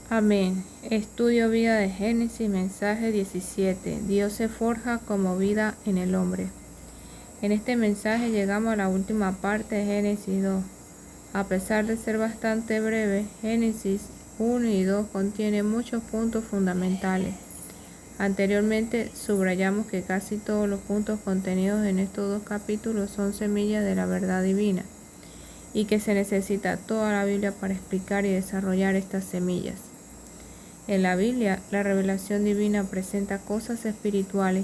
Amén. Estudio vida de Génesis, mensaje 17. Dios se forja como vida en el hombre. En este mensaje llegamos a la última parte de Génesis 2. A pesar de ser bastante breve, Génesis 1 y 2 contiene muchos puntos fundamentales. Anteriormente subrayamos que casi todos los puntos contenidos en estos dos capítulos son semillas de la verdad divina y que se necesita toda la Biblia para explicar y desarrollar estas semillas. En la Biblia, la revelación divina presenta cosas espirituales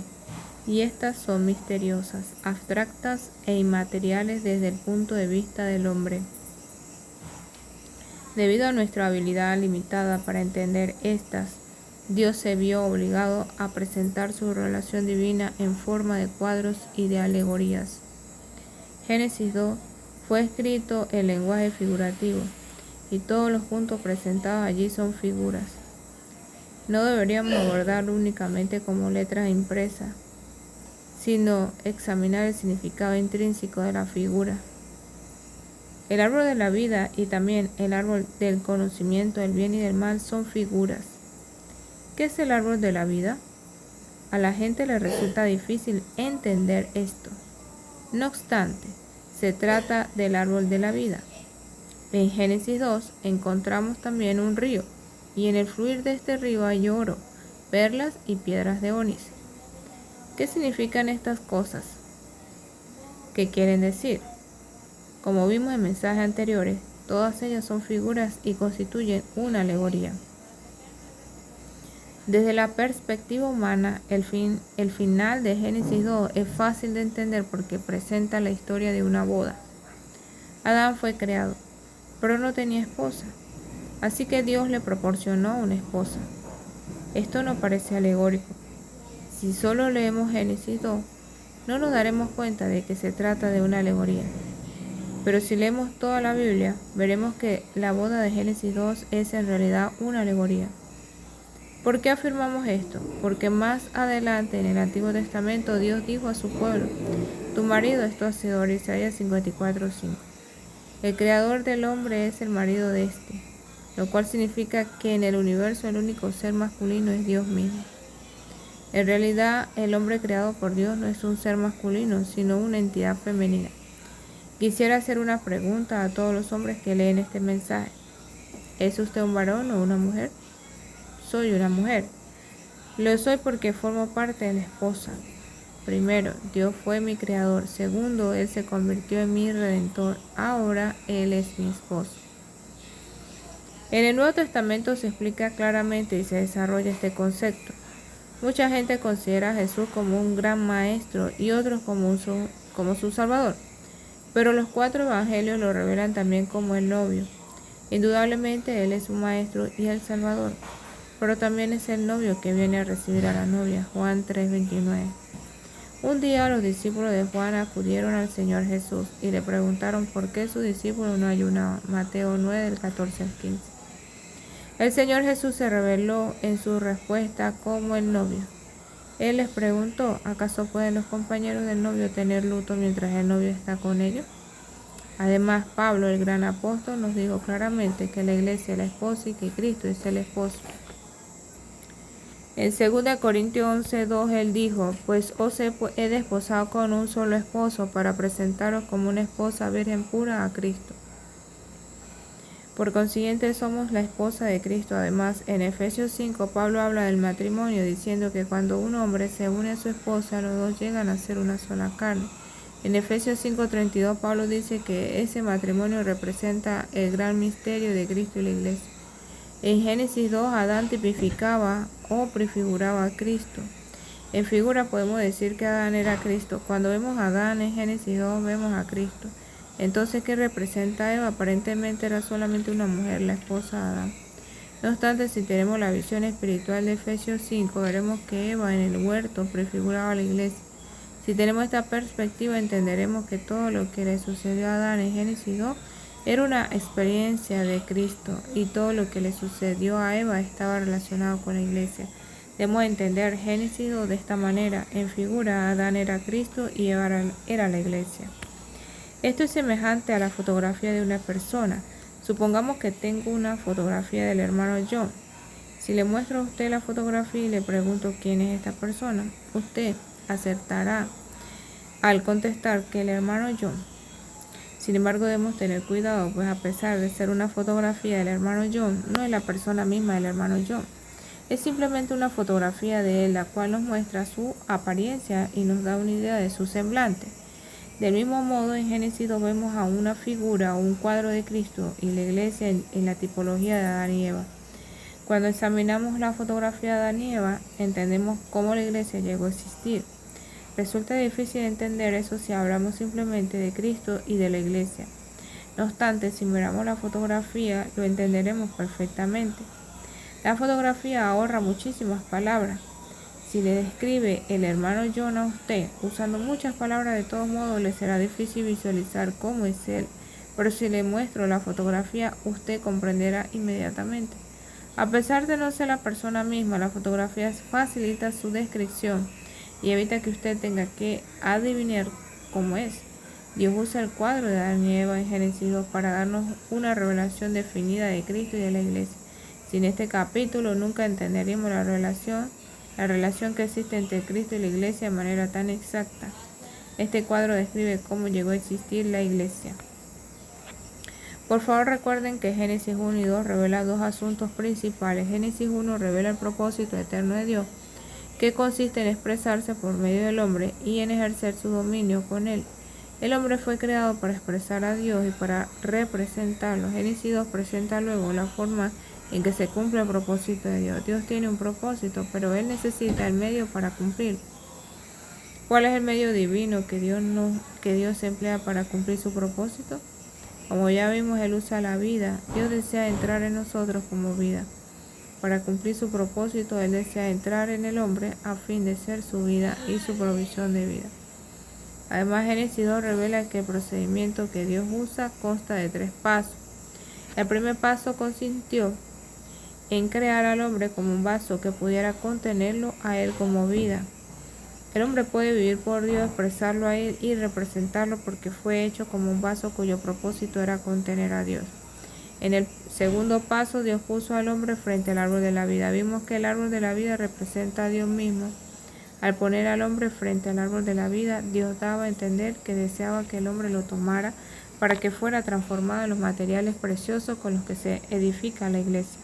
y estas son misteriosas, abstractas e inmateriales desde el punto de vista del hombre. Debido a nuestra habilidad limitada para entender estas, Dios se vio obligado a presentar su revelación divina en forma de cuadros y de alegorías. Génesis 2 fue escrito en lenguaje figurativo y todos los puntos presentados allí son figuras. No deberíamos abordarlo únicamente como letras impresas, sino examinar el significado intrínseco de la figura. El árbol de la vida y también el árbol del conocimiento del bien y del mal son figuras. ¿Qué es el árbol de la vida? A la gente le resulta difícil entender esto. No obstante, se trata del árbol de la vida. En Génesis 2 encontramos también un río, y en el fluir de este río hay oro, perlas y piedras de onix. ¿Qué significan estas cosas? ¿Qué quieren decir? Como vimos en mensajes anteriores, todas ellas son figuras y constituyen una alegoría. Desde la perspectiva humana, el final de Génesis 2 es fácil de entender porque presenta la historia de una boda. Adán fue creado, pero no tenía esposa, así que Dios le proporcionó una esposa. Esto no parece alegórico. Si solo leemos Génesis 2, no nos daremos cuenta de que se trata de una alegoría. Pero si leemos toda la Biblia, veremos que la boda de Génesis 2 es en realidad una alegoría. ¿Por qué afirmamos esto? Porque más adelante en el Antiguo Testamento Dios dijo a su pueblo: tu marido es tu hacedor, Isaías 54:5. El creador del hombre es el marido de éste, lo cual significa que en el universo el único ser masculino es Dios mismo. En realidad, el hombre creado por Dios no es un ser masculino, sino una entidad femenina. Quisiera hacer una pregunta a todos los hombres que leen este mensaje. ¿Es usted un varón o una mujer? Soy una mujer. Lo soy porque formo parte de la esposa. Primero, Dios fue mi creador. Segundo, Él se convirtió en mi redentor. Ahora Él es mi esposo. En el Nuevo Testamento se explica claramente y se desarrolla este concepto. Mucha gente considera a Jesús como un gran maestro y otros como su salvador. Pero los 4 evangelios lo revelan también como el novio. Indudablemente Él es un maestro y el salvador, pero también es el novio que viene a recibir a la novia. Juan 3:29. Un día los discípulos de Juan acudieron al Señor Jesús y le preguntaron por qué sus discípulos no ayunaban. Mateo 9, del 14 al 15. El Señor Jesús se reveló en su respuesta como el novio. Él les preguntó: ¿acaso pueden los compañeros del novio tener luto mientras el novio está con ellos? Además, Pablo, el gran apóstol, nos dijo claramente que la iglesia es la esposa y que Cristo es el esposo. En 2 Corintios 11:2 él dijo: pues os he desposado con un solo esposo para presentaros como una esposa virgen pura a Cristo. Por consiguiente somos la esposa de Cristo. Además, en Efesios 5 Pablo habla del matrimonio diciendo que cuando un hombre se une a su esposa, los dos llegan a ser una sola carne. En Efesios 5:32 Pablo dice que ese matrimonio representa el gran misterio de Cristo y la iglesia. En Génesis 2 Adán tipificaba o prefiguraba a Cristo. En figura podemos decir que Adán era Cristo. Cuando vemos a Adán en Génesis 2 vemos a Cristo. Entonces, ¿qué representa Eva? Aparentemente era solamente una mujer, la esposa de Adán. No obstante, si tenemos la visión espiritual de Efesios 5, veremos que Eva en el huerto prefiguraba a la iglesia. Si tenemos esta perspectiva, entenderemos que todo lo que le sucedió a Adán en Génesis 2 era una experiencia de Cristo, y todo lo que le sucedió a Eva estaba relacionado con la iglesia. Debemos entender Génesis 2 de esta manera. En figura, Adán era Cristo y Eva era la iglesia. Esto es semejante a la fotografía de una persona. Supongamos que tengo una fotografía del hermano John. Si le muestro a usted la fotografía y le pregunto quién es esta persona, usted acertará al contestar que el hermano John. Sin embargo, debemos tener cuidado, pues a pesar de ser una fotografía del hermano John, no es la persona misma del hermano John. Es simplemente una fotografía de él, la cual nos muestra su apariencia y nos da una idea de su semblante. Del mismo modo, en Génesis 2 vemos a una figura o un cuadro de Cristo y la iglesia en la tipología de Adán y Eva. Cuando examinamos la fotografía de Adán y Eva, entendemos cómo la iglesia llegó a existir. Resulta difícil entender eso si hablamos simplemente de Cristo y de la iglesia. No obstante, si miramos la fotografía, lo entenderemos perfectamente. La fotografía ahorra muchísimas palabras. Si le describe el hermano John a usted usando muchas palabras, de todos modos le será difícil visualizar cómo es él. Pero si le muestro la fotografía, usted comprenderá inmediatamente. A pesar de no ser la persona misma, la fotografía facilita su descripción y evita que usted tenga que adivinar cómo es. Dios usa el cuadro de Adán y Eva en Génesis 2 para darnos una revelación definida de Cristo y de la iglesia. Sin este capítulo nunca entenderíamos la relación que existe entre Cristo y la iglesia de manera tan exacta. Este cuadro describe cómo llegó a existir la iglesia. Por favor, recuerden que Génesis 1 y 2 revela dos asuntos principales. Génesis 1 revela el propósito eterno de Dios, que consiste en expresarse por medio del hombre y en ejercer su dominio con él. El hombre fue creado para expresar a Dios y para representarlo. Génesis 2 presenta luego la forma en que se cumple el propósito de Dios. Dios tiene un propósito, pero Él necesita el medio para cumplir. ¿Cuál es el medio divino que Dios emplea para cumplir su propósito? Como ya vimos, Él usa la vida. Dios desea entrar en nosotros como vida. Para cumplir su propósito, Él desea entrar en el hombre a fin de ser su vida y su provisión de vida. Además, Génesis 2 revela que el procedimiento que Dios usa consta de 3 pasos. El primer paso consistió en crear al hombre como un vaso que pudiera contenerlo a él como vida. El hombre puede vivir por Dios, expresarlo a él y representarlo porque fue hecho como un vaso cuyo propósito era contener a Dios. En el segundo paso, Dios puso al hombre frente al árbol de la vida. Vimos que el árbol de la vida representa a Dios mismo. Al poner al hombre frente al árbol de la vida, Dios daba a entender que deseaba que el hombre lo tomara para que fuera transformado en los materiales preciosos con los que se edifica la iglesia.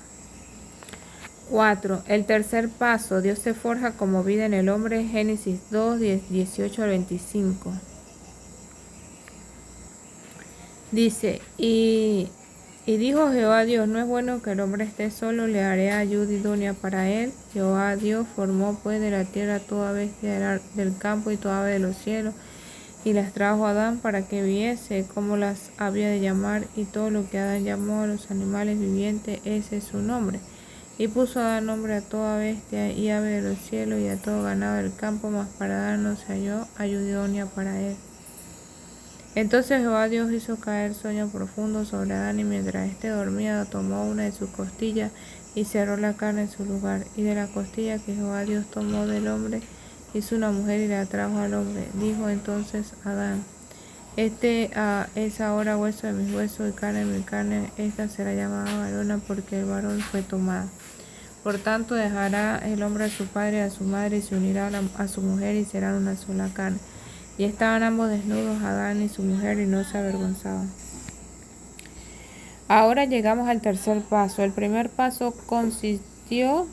4. El tercer paso, Dios se forja como vida en el hombre, Génesis 2, 18 al 25. Dice, y dijo Jehová Dios, no es bueno que el hombre esté solo, le haré ayuda idónea para él. Jehová Dios formó pues de la tierra toda bestia del campo y toda ave de los cielos, y las trajo a Adán para que viese cómo las había de llamar, y todo lo que Adán llamó a los animales vivientes, ese es su nombre. Y puso a dar nombre a toda bestia y ave de los cielos y a todo ganado del campo, mas para Adán no se halló ayuda idónea para él. Entonces Jehová Dios hizo caer sueño profundo sobre Adán, y mientras éste dormía tomó una de sus costillas y cerró la carne en su lugar. Y de la costilla que Jehová Dios tomó del hombre hizo una mujer y la trajo al hombre. Dijo entonces Adán, este es ahora hueso de mis huesos y carne de mi carne, esta será llamada varona porque el varón fue tomada. Por tanto dejará el hombre a su padre y a su madre y se unirá a su mujer y serán una sola carne. Y estaban ambos desnudos, Adán y su mujer, y no se avergonzaban. Ahora llegamos al tercer paso. El primer paso consistió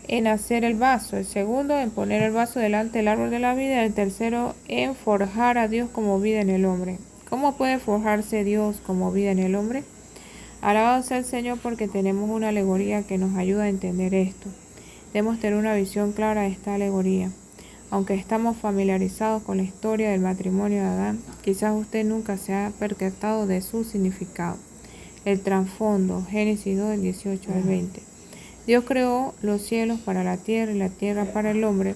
en hacer el vaso, el segundo en poner el vaso delante del árbol de la vida, y el tercero en forjar a Dios como vida en el hombre. ¿Cómo puede forjarse Dios como vida en el hombre? Alabado sea el Señor porque tenemos una alegoría que nos ayuda a entender esto. Debemos tener una visión clara de esta alegoría. Aunque estamos familiarizados con la historia del matrimonio de Adán, quizás usted nunca se ha percatado de su significado. El trasfondo, Génesis 2, del 18 al 20. Dios creó los cielos para la tierra y la tierra para el hombre.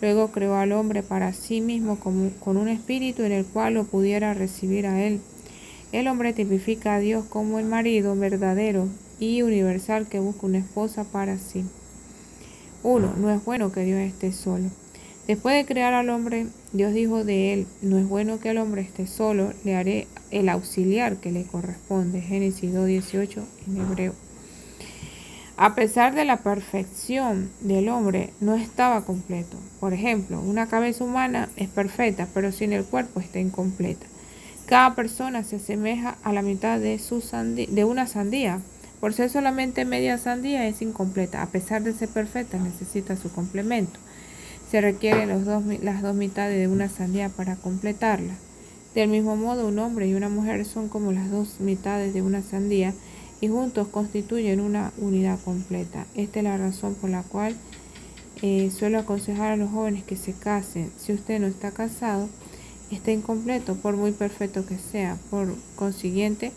Luego creó al hombre para sí mismo con un espíritu en el cual lo pudiera recibir a él. El hombre tipifica a Dios como el marido verdadero y universal que busca una esposa para sí. 1. No es bueno que Dios esté solo. Después de crear al hombre, Dios dijo de él, no es bueno que el hombre esté solo, le haré el auxiliar que le corresponde. Génesis 2:18 en hebreo. A pesar de la perfección del hombre, no estaba completo. Por ejemplo, una cabeza humana es perfecta, pero sin el cuerpo está incompleta. Cada persona se asemeja a la mitad de una sandía. Por ser solamente media sandía es incompleta. A pesar de ser perfecta, necesita su complemento. Se requieren las dos mitades de una sandía para completarla. Del mismo modo, un hombre y una mujer son como las dos mitades de una sandía y juntos constituyen una unidad completa. Esta es la razón por la cual suelo aconsejar a los jóvenes que se casen. Si usted no está casado, está incompleto, por muy perfecto que sea. Por consiguiente,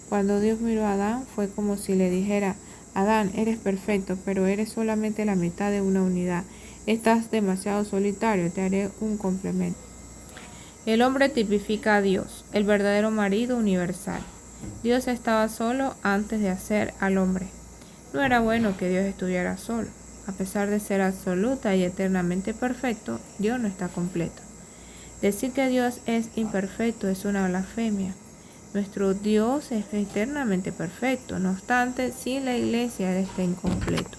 cuando Dios miró a Adán, fue como si le dijera: Adán, eres perfecto, pero eres solamente la mitad de una unidad. Estás demasiado solitario, te haré un complemento. El hombre tipifica a Dios, el verdadero marido universal. Dios estaba solo antes de hacer al hombre. No era bueno que Dios estuviera solo. A pesar de ser absoluta y eternamente perfecto, Dios no está completo. Decir que Dios es imperfecto es una blasfemia. Nuestro Dios es eternamente perfecto. No obstante, sin la iglesia Él está incompleto.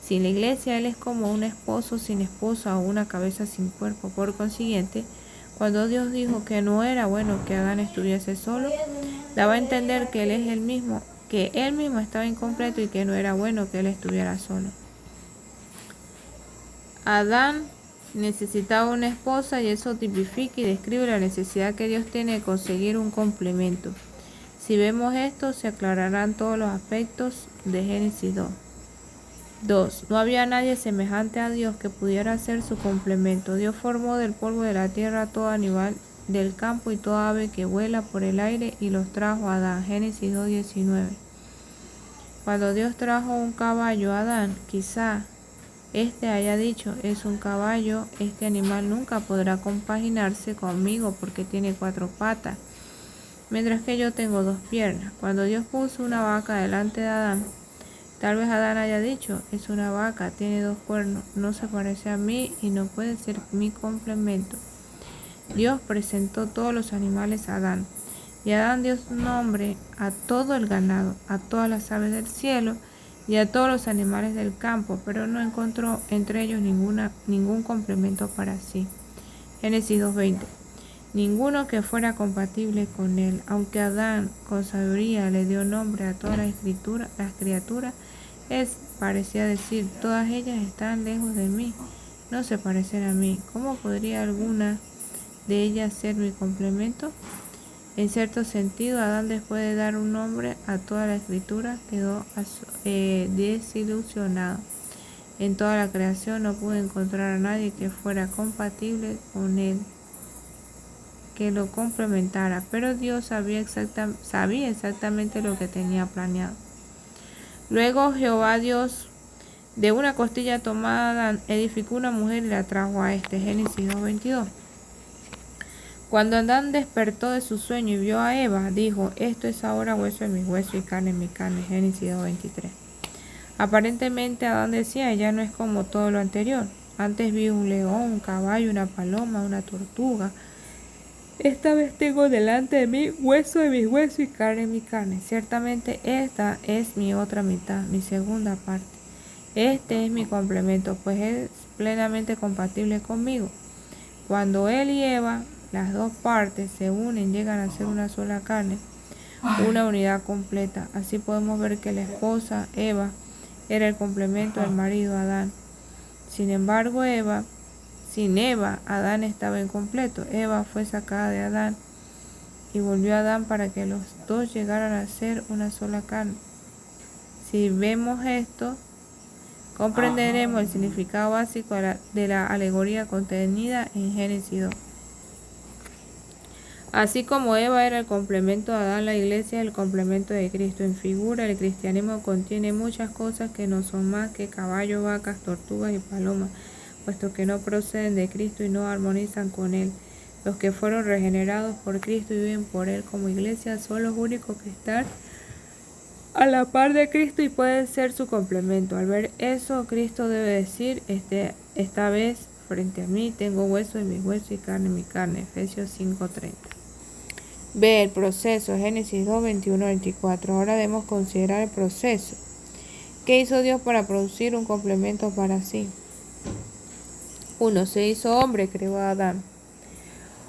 Sin la iglesia Él es como un esposo sin esposa o una cabeza sin cuerpo. Por consiguiente, cuando Dios dijo que no era bueno que Adán estuviese solo, daba a entender que Él mismo estaba incompleto y que no era bueno que Él estuviera solo. Adán necesitaba una esposa y eso tipifica y describe la necesidad que Dios tiene de conseguir un complemento. Si vemos esto, se aclararán todos los aspectos de Génesis 2. 2. No había nadie semejante a Dios que pudiera ser su complemento. Dios formó del polvo de la tierra todo animal del campo y toda ave que vuela por el aire y los trajo a Adán. Génesis 2:19. Cuando Dios trajo un caballo a Adán, quizá éste haya dicho: es un caballo, este animal nunca podrá compaginarse conmigo porque tiene 4 patas, mientras que yo tengo 2 piernas. Cuando Dios puso una vaca delante de Adán, tal vez Adán haya dicho: es una vaca, tiene 2 cuernos, no se parece a mí y no puede ser mi complemento. Dios presentó todos los animales a Adán, y Adán dio su nombre a todo el ganado, a todas las aves del cielo y a todos los animales del campo, pero no encontró entre ellos ningún complemento para sí. Génesis 2:20. Ninguno que fuera compatible con él. Aunque Adán con sabiduría le dio nombre a todas las criaturas, él parecía decir: todas ellas están lejos de mí, no se parecen a mí. ¿Cómo podría alguna de ellas ser mi complemento? En cierto sentido, Adán, después de dar un nombre a toda la escritura, quedó desilusionado. En toda la creación no pudo encontrar a nadie que fuera compatible con él, que lo complementara, pero Dios sabía exactamente lo que tenía planeado. Luego Jehová Dios, de una costilla tomada, edificó una mujer y la trajo a este. Génesis 2:22. Cuando Adán despertó de su sueño y vio a Eva, dijo: esto es ahora hueso de mis huesos y carne de mi carne. Génesis 2:23. Aparentemente Adán decía: ella no es como todo lo anterior. Antes vi un león, un caballo, una paloma, una tortuga. Esta vez tengo delante de mí hueso de mis huesos y carne de mi carne. Ciertamente esta es mi otra mitad, mi segunda parte. Este es mi complemento, pues es plenamente compatible conmigo. Cuando él y Eva, las dos partes, se unen, llegan a ser una sola carne, una unidad completa. Así podemos ver que la esposa, Eva, era el complemento del marido, Adán. Sin embargo, sin Eva, Adán estaba incompleto. Eva fue sacada de Adán y volvió a Adán para que los dos llegaran a ser una sola carne. Si vemos esto, comprenderemos el significado básico de la alegoría contenida en Génesis 2. Así como Eva era el complemento de Adán, la iglesia es el complemento de Cristo. En figura, el cristianismo contiene muchas cosas que no son más que caballos, vacas, tortugas y palomas, puesto que no proceden de Cristo y no armonizan con Él. Los que fueron regenerados por Cristo y viven por Él como iglesia son los únicos que están a la par de Cristo y pueden ser su complemento. Al ver eso, Cristo debe decir: esta vez frente a mí tengo hueso en mis huesos y carne en mi carne. Efesios 5:30. B. El proceso. Génesis 2:21-24. Ahora debemos considerar el proceso ¿Qué hizo Dios para producir un complemento para sí? 1. Se hizo hombre, creó a Adán.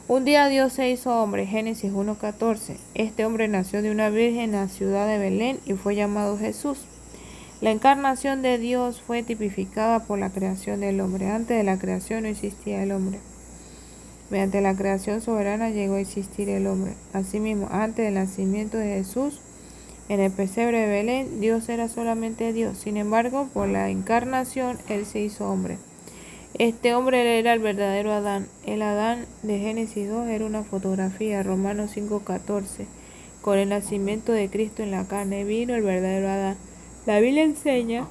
Un día Dios se hizo hombre, Génesis 1:14. Este hombre nació de una virgen en la ciudad de Belén y fue llamado Jesús. La encarnación de Dios fue tipificada por la creación del hombre. Antes de la creación no existía el hombre. Mediante la creación soberana llegó a existir el hombre. Asimismo, antes del nacimiento de Jesús, en el pesebre de Belén, Dios era solamente Dios. Sin embargo, por la encarnación, Él se hizo hombre. Este hombre era el verdadero Adán. El Adán de Génesis 2 era una fotografía, Romanos 5:14. Con el nacimiento de Cristo en la carne vino el verdadero Adán. La Biblia enseña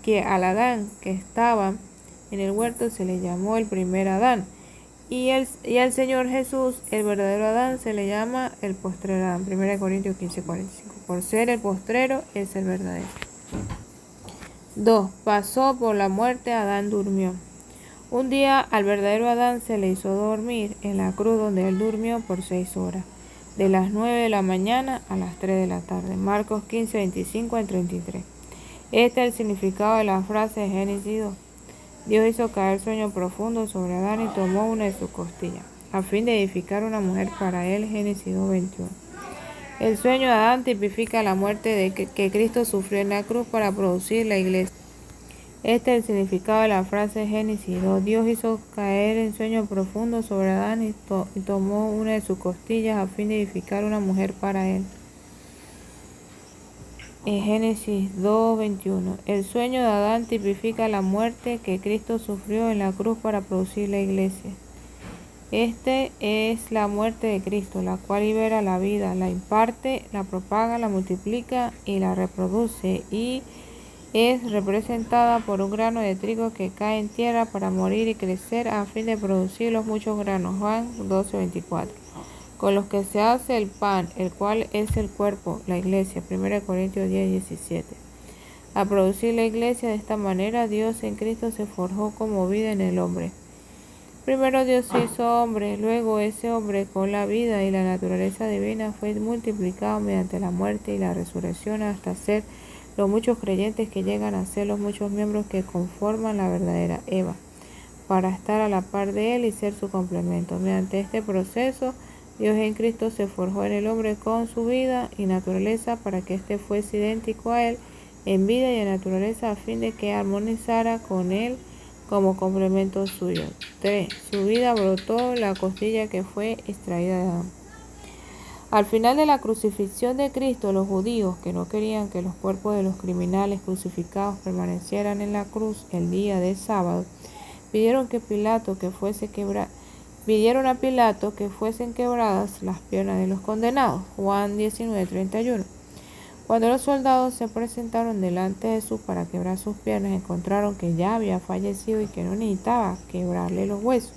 que al Adán que estaba en el huerto se le llamó el primer Adán. Y al Señor Jesús, el verdadero Adán, se le llama el postrero Adán. 1 Corintios 15:45. Por ser el postrero, es el verdadero. 2. Pasó por la muerte, Adán durmió. Un día al verdadero Adán se le hizo dormir en la cruz donde él durmió por 6 horas, de las 9 de la mañana a las 3 de la tarde. Marcos 15:25-33. Este es el significado de la frase de Génesis 2. Dios hizo caer sueño profundo sobre Adán y tomó una de sus costillas, a fin de edificar una mujer para él. Génesis 2:21. El sueño de Adán tipifica la muerte que Cristo sufrió en la cruz para producir la iglesia. Este es el significado de la frase de Génesis 2. Dios hizo caer en sueño profundo sobre Adán y tomó una de sus costillas a fin de edificar una mujer para él. En Génesis 2:21. El sueño de Adán tipifica la muerte que Cristo sufrió en la cruz para producir la iglesia. Este es la muerte de Cristo, la cual libera la vida, la imparte, la propaga, la multiplica y la reproduce, y es representada por un grano de trigo que cae en tierra para morir y crecer a fin de producir los muchos granos. Juan 12:24. Con los que se hace el pan, el cual es el cuerpo, la iglesia. 1 Corintios 10:17. A producir la iglesia de esta manera, Dios en Cristo se forjó como vida en el hombre. Primero Dios se hizo hombre, luego ese hombre con la vida y la naturaleza divina fue multiplicado mediante la muerte y la resurrección hasta ser los muchos creyentes que llegan a ser los muchos miembros que conforman la verdadera Eva, para estar a la par de él y ser su complemento. Mediante este proceso, Dios en Cristo se forjó en el hombre con su vida y naturaleza para que éste fuese idéntico a él en vida y en naturaleza a fin de que armonizara con él como complemento suyo. 3. Su vida brotó la costilla que fue extraída de Adán. Al final de la crucifixión de Cristo, los judíos, que no querían que los cuerpos de los criminales crucificados permanecieran en la cruz el día de sábado, pidieron a Pilato que fuesen quebradas las piernas de los condenados. Juan 19:31. Cuando los soldados se presentaron delante de Jesús para quebrar sus piernas, encontraron que ya había fallecido y que no necesitaba quebrarle los huesos.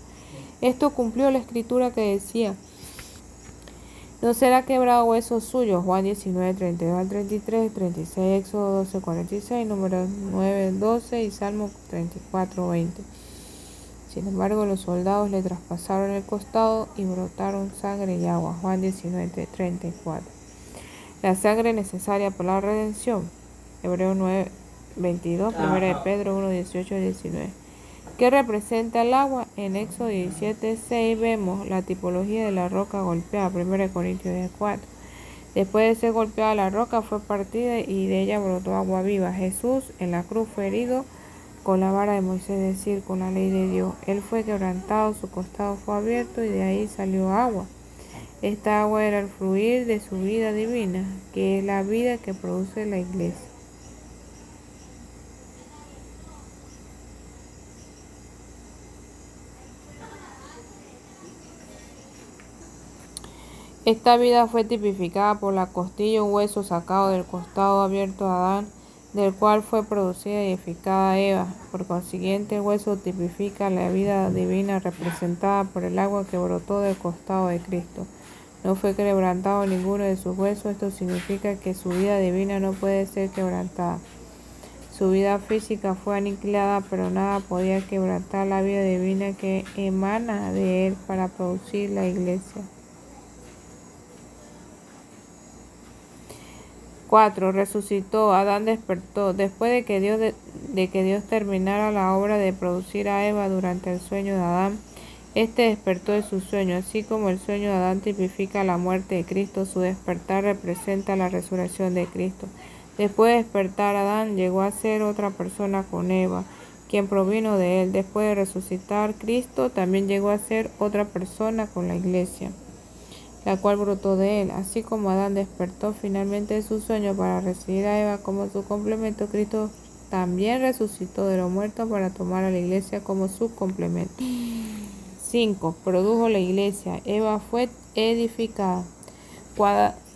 Esto cumplió la escritura que decía: no será quebrado hueso suyo. Juan 19:32-33, 36, Éxodo 12:46, Números 9:12 y Salmo 34:20. Sin embargo, los soldados le traspasaron el costado y brotaron sangre y agua. Juan 19:34. La sangre necesaria para la redención. Hebreos 9:22, 1 de Pedro 1:18-19. ¿Qué representa el agua? En Éxodo 17:6 vemos la tipología de la roca golpeada. 1 Corintios 10:4. Después de ser golpeada la roca fue partida y de ella brotó agua viva. Jesús en la cruz fue herido con la vara de Moisés, es decir, con la ley de Dios. Él fue quebrantado, su costado fue abierto y de ahí salió agua. Esta agua era el fluir de su vida divina, que es la vida que produce la iglesia. Esta vida fue tipificada por la costilla, un hueso sacado del costado abierto de Adán, del cual fue producida y edificada Eva. Por consiguiente, el hueso tipifica la vida divina representada por el agua que brotó del costado de Cristo. No fue quebrantado ninguno de sus huesos. Esto significa que su vida divina no puede ser quebrantada. Su vida física fue aniquilada, pero nada podía quebrantar la vida divina que emana de él para producir la iglesia. 4. Resucitó. Adán despertó. Después de que Dios terminara la obra de producir a Eva durante el sueño de Adán, este despertó de su sueño. Así como el sueño de Adán tipifica la muerte de Cristo, su despertar representa la resurrección de Cristo. Después de despertar, Adán llegó a ser otra persona con Eva, quien provino de él. Después de resucitar, Cristo también llegó a ser otra persona con la Iglesia, la cual brotó de él. Así como Adán despertó finalmente de su sueño para recibir a Eva como su complemento, Cristo también resucitó de los muertos para tomar a la Iglesia como su complemento. 5. Produjo la Iglesia. Eva fue edificada.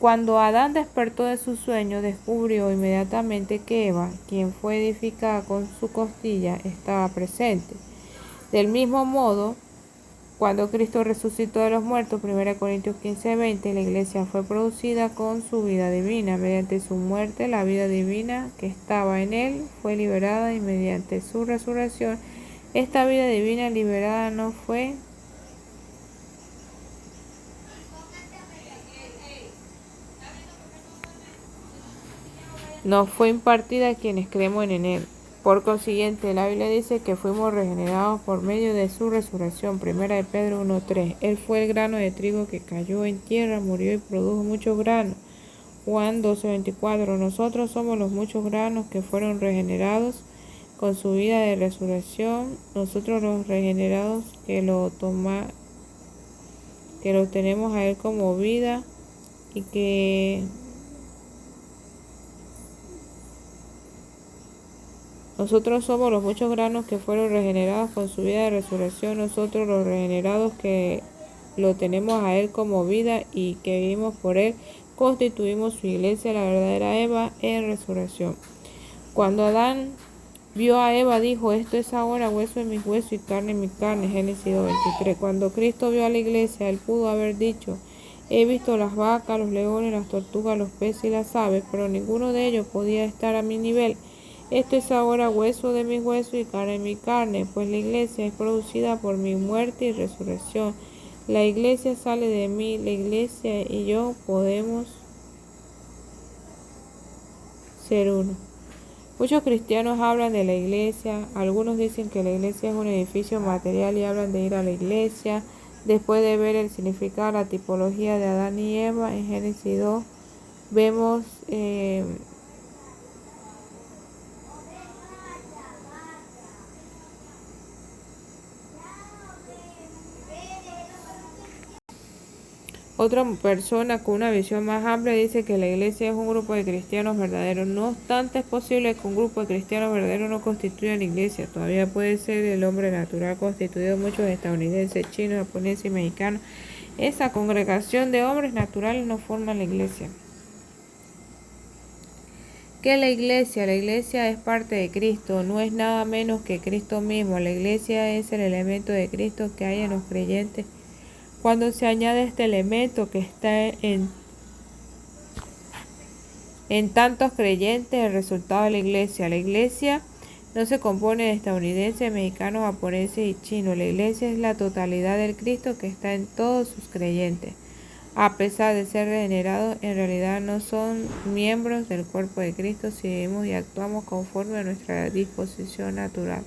Cuando Adán despertó de su sueño, descubrió inmediatamente que Eva, quien fue edificada con su costilla, estaba presente. Del mismo modo, cuando Cristo resucitó de los muertos, 1 Corintios 15:20, la Iglesia fue producida con su vida divina. Mediante su muerte, la vida divina que estaba en él fue liberada, y mediante su resurrección, esta vida divina liberada nos fue impartida a quienes creemos en él. Por consiguiente, la Biblia dice que fuimos regenerados por medio de su resurrección. 1 de Pedro 1:3. Él fue el grano de trigo que cayó en tierra, murió y produjo mucho grano. Juan 12:24. Nosotros somos los muchos granos que fueron regenerados con su vida de resurrección. Nosotros los regenerados que lo tenemos a él como vida, y que nosotros somos los muchos granos que fueron regenerados con su vida de resurrección. Nosotros los regenerados que lo tenemos a él como vida y que vivimos por él, constituimos su iglesia, la verdadera Eva, en resurrección. Cuando Adán vio a Eva, dijo: esto es ahora hueso de mis huesos y carne de mi carne. Génesis 2:23. Cuando Cristo vio a la iglesia, él pudo haber dicho: he visto las vacas, los leones, las tortugas, los peces y las aves, pero ninguno de ellos podía estar a mi nivel. Esto es ahora hueso de mis huesos y carne de mi carne, pues la iglesia es producida por mi muerte y resurrección. La iglesia sale de mí, la iglesia y yo podemos ser uno. Muchos cristianos hablan de la iglesia. Algunos dicen que la iglesia es un edificio material y hablan de ir a la iglesia. Después de ver el significado, la tipología de Adán y Eva en Génesis 2, vemos otra persona con una visión más amplia dice que la iglesia es un grupo de cristianos verdaderos. No obstante, es posible que un grupo de cristianos verdaderos no constituya la iglesia. Todavía puede ser el hombre natural, constituido de muchos estadounidenses, chinos, japoneses y mexicanos. Esa congregación de hombres naturales no forma la iglesia. ¿Qué es la iglesia? La iglesia es parte de Cristo, no es nada menos que Cristo mismo. La iglesia es el elemento de Cristo que hay en los creyentes. Cuando se añade este elemento que está en tantos creyentes, el resultado de la iglesia no se compone de estadounidenses, mexicanos, japoneses y chinos. La iglesia es la totalidad del Cristo que está en todos sus creyentes. A pesar de ser regenerados, en realidad no son miembros del cuerpo de Cristo si vivimos y actuamos conforme a nuestra disposición natural.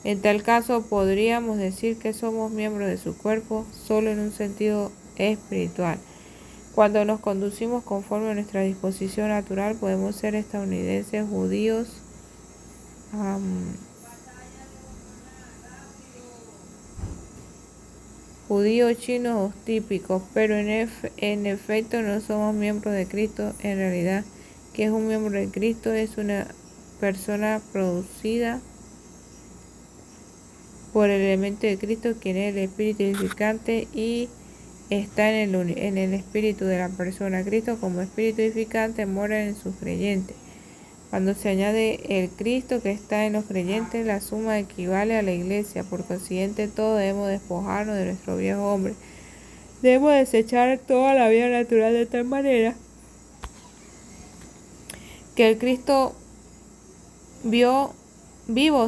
En tal caso, podríamos decir que somos miembros de su cuerpo solo en un sentido espiritual. Cuando nos conducimos conforme a nuestra disposición natural, podemos ser estadounidenses, judíos, chinos o típicos, pero en efecto no somos miembros de Cristo. En realidad, ¿qué es un miembro de Cristo? Es una persona producida por el elemento de Cristo, quien es el espíritu edificante y está en el espíritu de la persona. Cristo, como espíritu edificante, mora en sus creyentes. Cuando se añade el Cristo que está en los creyentes, la suma equivale a la iglesia. Por consiguiente, todos debemos despojarnos de nuestro viejo hombre. Debemos desechar toda la vida natural de tal manera que el Cristo vivo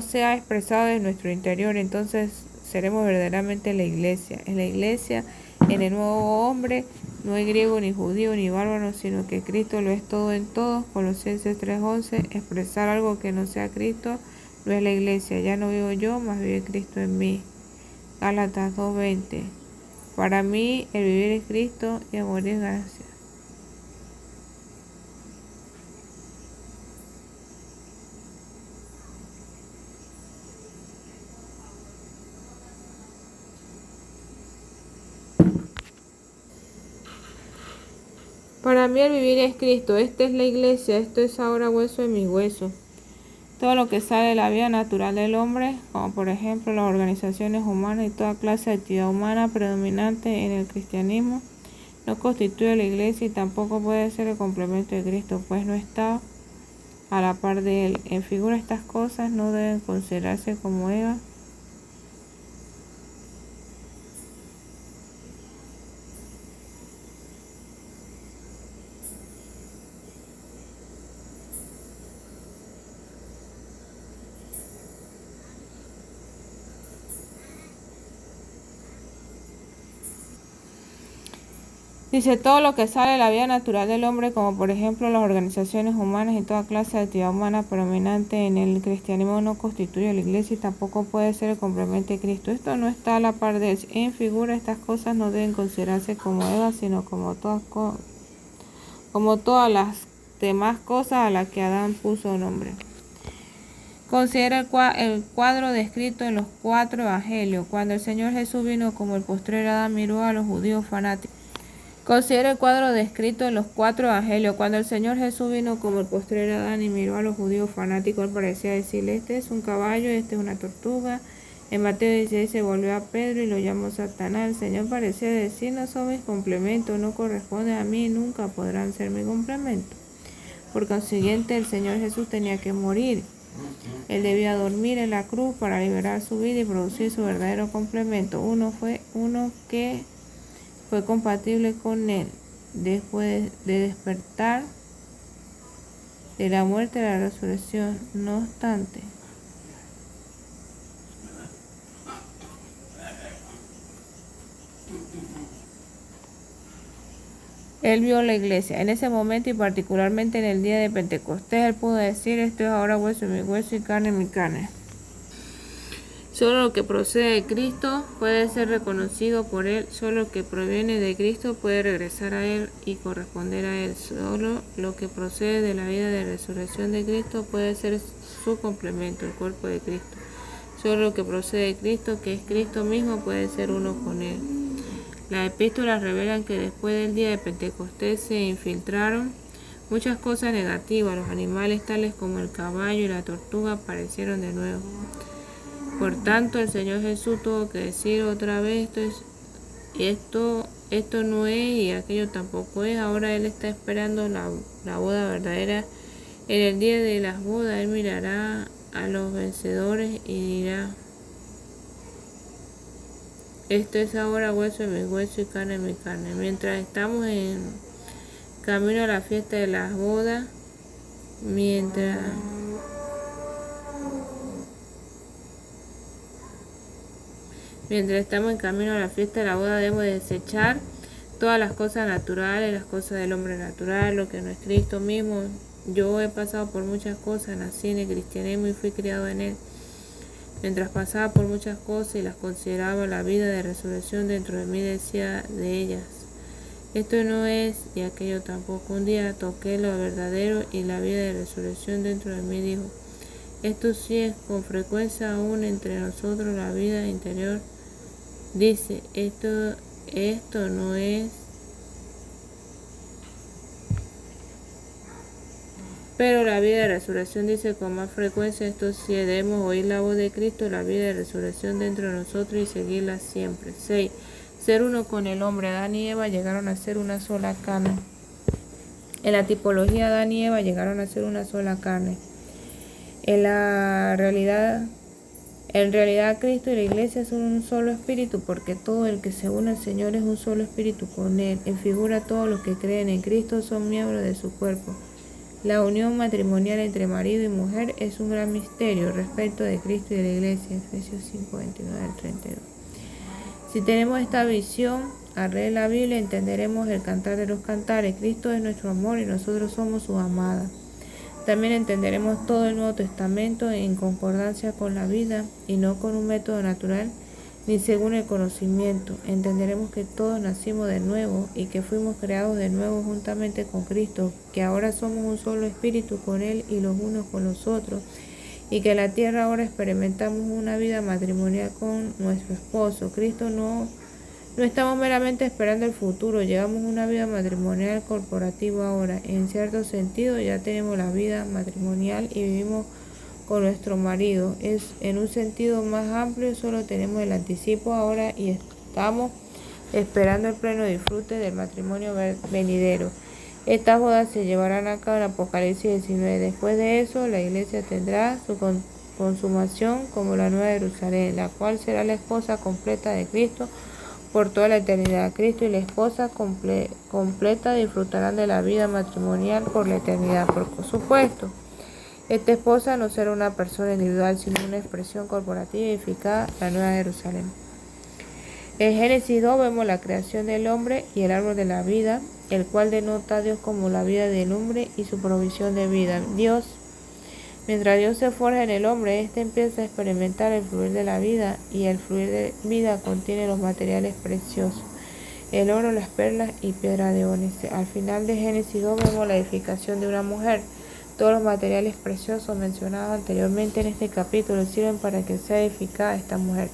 sea expresado en nuestro interior. Entonces seremos verdaderamente la iglesia. En la iglesia, en el nuevo hombre, no hay griego ni judío ni bárbaro, sino que Cristo lo es todo en todos. Colosenses 3:11. Expresar algo que no sea Cristo no es la iglesia. Ya no vivo yo, mas vive Cristo en mí. Gálatas 2:20. Para mí el vivir es Cristo y el morir es ganancia. Para mí el vivir es Cristo, esta es la iglesia, esto es ahora hueso de mis huesos. Todo lo que sale de la vida natural del hombre, como por ejemplo las organizaciones humanas y toda clase de actividad humana predominante en el cristianismo, no constituye la iglesia y tampoco puede ser el complemento de Cristo, pues no está a la par de él. En figura estas cosas no deben considerarse como Eva. Dice, todo lo que sale de la vida natural del hombre, como por ejemplo las organizaciones humanas y toda clase de actividad humana predominante en el cristianismo, no constituye la iglesia y tampoco puede ser el complemento de Cristo. Esto no está a la par de él. En figura estas cosas no deben considerarse como Eva, sino como todas las demás cosas a las que Adán puso nombre. Considera el cuadro descrito en los 4 evangelios. Cuando el Señor Jesús vino como el postrer Adán, miró a los judíos fanáticos. Considera el cuadro descrito en los 4 evangelios. Cuando el Señor Jesús vino como el postrer Adán y miró a los judíos fanáticos, él parecía decirle, este es un caballo, este es una tortuga. En Mateo 16 se volvió a Pedro y lo llamó Satanás. El Señor parecía decir, no son mis complementos, no corresponden a mí, nunca podrán ser mi complemento. Por consiguiente, el Señor Jesús tenía que morir. Él debía dormir en la cruz para liberar su vida y producir su verdadero complemento. Uno que fue compatible con él después de despertar de la muerte y la resurrección. No obstante, él vio la iglesia en ese momento y particularmente en el día de Pentecostés. Él pudo decir, esto es ahora hueso de mi hueso y carne de mi carne. Solo lo que procede de Cristo puede ser reconocido por Él, solo lo que proviene de Cristo puede regresar a Él y corresponder a Él. Solo lo que procede de la vida de resurrección de Cristo puede ser su complemento, el cuerpo de Cristo. Solo lo que procede de Cristo, que es Cristo mismo, puede ser uno con Él. Las epístolas revelan que después del día de Pentecostés se infiltraron muchas cosas negativas. Los animales tales como el caballo y la tortuga aparecieron de nuevo. Por tanto, el Señor Jesús tuvo que decir otra vez, esto no es y aquello tampoco es. Ahora Él está esperando la boda verdadera. En el día de las bodas, Él mirará a los vencedores y dirá, esto es ahora hueso de mi hueso y carne de mi carne. Mientras estamos en camino a la fiesta de las bodas, mientras estamos en camino a la fiesta de la boda, debemos desechar todas las cosas naturales, las cosas del hombre natural, lo que no es Cristo mismo. Yo he pasado por muchas cosas, nací en el cristianismo y fui criado en él. Mientras pasaba por muchas cosas y las consideraba la vida de resurrección dentro de mí, decía de ellas, esto no es y aquello tampoco. Un día toqué lo verdadero y la vida de resurrección dentro de mí dijo, esto sí es. Con frecuencia aún entre nosotros la vida interior dice, esto no es. Pero la vida de resurrección dice con más frecuencia, esto sí, debemos oír la voz de Cristo, la vida de resurrección dentro de nosotros y seguirla siempre. 6. Ser uno con el hombre. Adán y Eva llegaron a ser una sola carne. En la tipología, Adán y Eva llegaron a ser una sola carne. En realidad, Cristo y la iglesia son un solo espíritu, porque todo el que se une al Señor es un solo espíritu con Él. En figura, todos los que creen en Cristo son miembros de su cuerpo. La unión matrimonial entre marido y mujer es un gran misterio respecto de Cristo y de la iglesia. Efesios 5:29-32. Si tenemos esta visión al leer la Biblia entenderemos el cantar de los cantares. Cristo es nuestro amor y nosotros somos su amada. También entenderemos todo el Nuevo Testamento en concordancia con la vida y no con un método natural ni según el conocimiento. Entenderemos que todos nacimos de nuevo y que fuimos creados de nuevo juntamente con Cristo, que ahora somos un solo espíritu con Él y los unos con los otros, y que en la tierra ahora experimentamos una vida matrimonial con nuestro esposo. Cristo no estamos meramente esperando el futuro, llevamos una vida matrimonial corporativa ahora. En cierto sentido ya tenemos la vida matrimonial y vivimos con nuestro marido. En un sentido más amplio, solo tenemos el anticipo ahora y estamos esperando el pleno disfrute del matrimonio venidero. Estas bodas se llevarán a cabo en Apocalipsis 19. Después de eso, la iglesia tendrá su consumación como la Nueva Jerusalén, la cual será la esposa completa de Cristo por toda la eternidad. Cristo y la esposa completa disfrutarán de la vida matrimonial por la eternidad. Por supuesto, esta esposa no será una persona individual, sino una expresión corporativa edificada, la Nueva Jerusalén. En Génesis 2 vemos la creación del hombre y el árbol de la vida, el cual denota a Dios como la vida del hombre y su provisión de vida. Mientras Dios se forja en el hombre, éste empieza a experimentar el fluir de la vida, y el fluir de vida contiene los materiales preciosos, el oro, las perlas y piedra de ónice. Al final de Génesis 2 vemos la edificación de una mujer. Todos los materiales preciosos mencionados anteriormente en este capítulo sirven para que sea edificada esta mujer.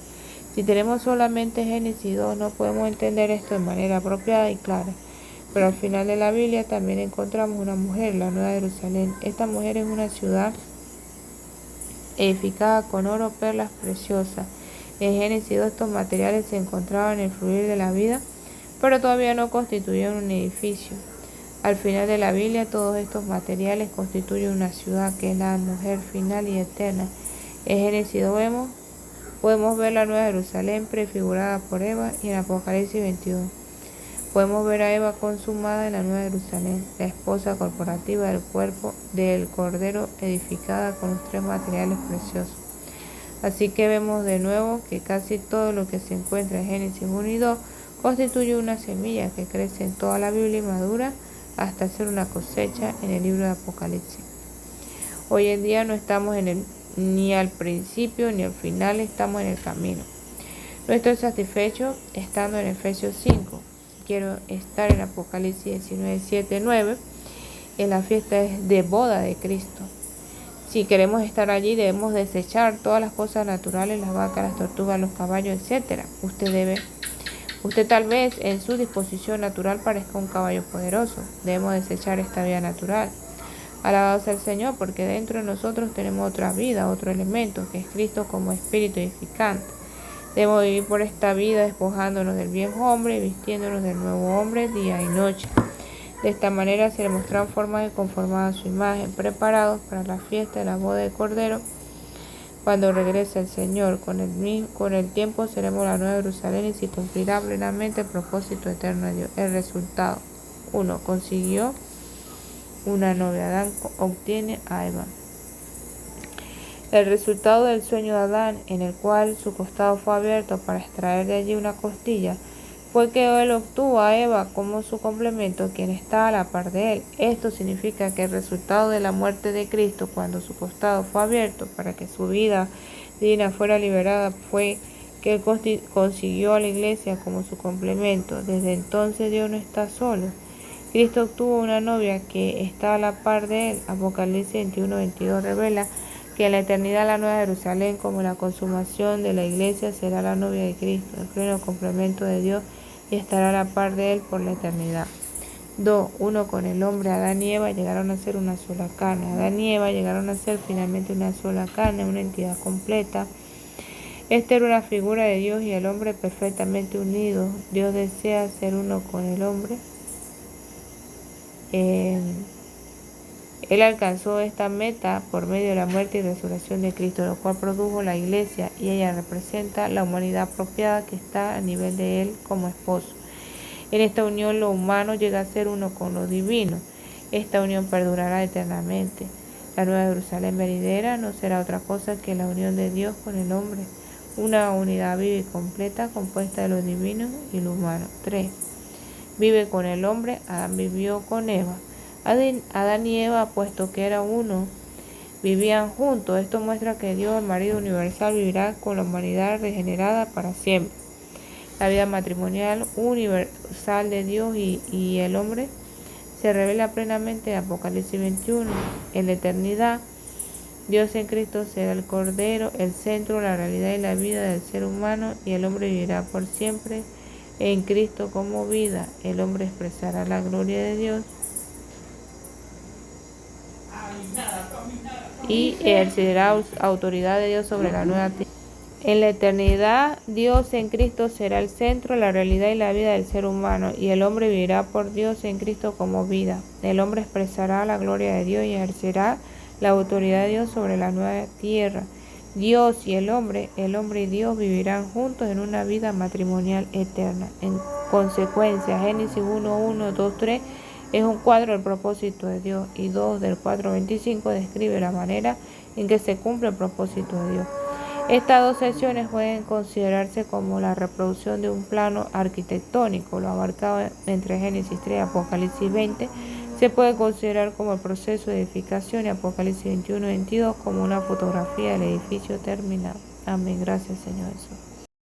Si tenemos solamente Génesis 2, no podemos entender esto de manera apropiada y clara. Pero al final de la Biblia también encontramos una mujer, la Nueva Jerusalén. Esta mujer es una ciudad edificada con oro, perlas preciosas. En Génesis 2 estos materiales se encontraban en el fluir de la vida, pero todavía no constituían un edificio. Al final de la Biblia todos estos materiales constituyen una ciudad que es la mujer final y eterna. En Génesis 2 podemos ver la Nueva Jerusalén prefigurada por Eva, y en Apocalipsis 22 podemos ver a Eva consumada en la Nueva Jerusalén, la esposa corporativa del cuerpo del Cordero, edificada con los tres materiales preciosos. Así que vemos de nuevo que casi todo lo que se encuentra en Génesis 1 y 2 constituye una semilla que crece en toda la Biblia y madura hasta hacer una cosecha en el libro de Apocalipsis. Hoy en día no estamos ni al principio ni al final, estamos en el camino. No estoy satisfecho estando en Efesios 5. Quiero estar en Apocalipsis 19, 7, 9. En la fiesta de boda de Cristo. Si queremos estar allí, debemos desechar todas las cosas naturales, las vacas, las tortugas, los caballos, etc. Usted tal vez en su disposición natural parezca un caballo poderoso. Debemos desechar esta vida natural. Alabado sea el Señor, porque dentro de nosotros tenemos otra vida, otro elemento, que es Cristo como espíritu edificante. Debemos vivir por esta vida despojándonos del viejo hombre y vistiéndonos del nuevo hombre día y noche. De esta manera seremos transformados y conformados a su imagen, preparados para la fiesta de la boda del Cordero. Cuando regrese el Señor, con el tiempo seremos la Nueva Jerusalén y se cumplirá plenamente el propósito eterno de Dios. El resultado: 1. Consiguió una novia. Adán obtiene a Eva. El resultado del sueño de Adán, en el cual su costado fue abierto para extraer de allí una costilla, fue que él obtuvo a Eva como su complemento, quien está a la par de él. Esto significa que el resultado de la muerte de Cristo, cuando su costado fue abierto para que su vida divina fuera liberada, fue que él consiguió a la iglesia como su complemento. Desde entonces Dios no está solo. Cristo obtuvo una novia que está a la par de él. Apocalipsis 21, 22 revela que en la eternidad la Nueva Jerusalén, como la consumación de la iglesia, será la novia de Cristo, el pleno complemento de Dios, y estará a la par de él por la eternidad. 2. Uno con el hombre. Adán y Eva llegaron a ser una sola carne. Adán y Eva llegaron a ser finalmente una sola carne, una entidad completa. Esta era una figura de Dios y el hombre perfectamente unido. Dios desea ser uno con el hombre. Él alcanzó esta meta por medio de la muerte y resurrección de Cristo, lo cual produjo la iglesia, y ella representa la humanidad apropiada que está a nivel de él como esposo. En esta unión lo humano llega a ser uno con lo divino. Esta unión perdurará eternamente. La Nueva Jerusalén venidera no será otra cosa que la unión de Dios con el hombre, una unidad viva y completa compuesta de lo divino y lo humano. 3. Vive con el hombre. Adán vivió con Eva. Adán y Eva, puesto que era uno, vivían juntos. Esto muestra que Dios, el marido universal, vivirá con la humanidad regenerada para siempre. La vida matrimonial universal de Dios y el hombre se revela plenamente en Apocalipsis 21. En la eternidad, Dios en Cristo será el Cordero, el centro, la realidad y la vida del ser humano, y el hombre vivirá por siempre en Cristo como vida. El hombre expresará la gloria de Dios y ejercerá autoridad de Dios sobre la nueva tierra. En la eternidad, Dios en Cristo será el centro, la realidad y la vida del ser humano, y el hombre vivirá por Dios en Cristo como vida. El hombre expresará la gloria de Dios y ejercerá la autoridad de Dios sobre la nueva tierra. Dios y el hombre y Dios vivirán juntos en una vida matrimonial eterna. En consecuencia, Génesis 1:1, 2:3 es un cuadro del propósito de Dios, y 2 del 4:25 describe la manera en que se cumple el propósito de Dios. Estas dos secciones pueden considerarse como la reproducción de un plano arquitectónico. Lo abarcado entre Génesis 3 y Apocalipsis 20 se puede considerar como el proceso de edificación, y Apocalipsis 21-22 como una fotografía del edificio terminado. Amén. Gracias, Señor Jesús.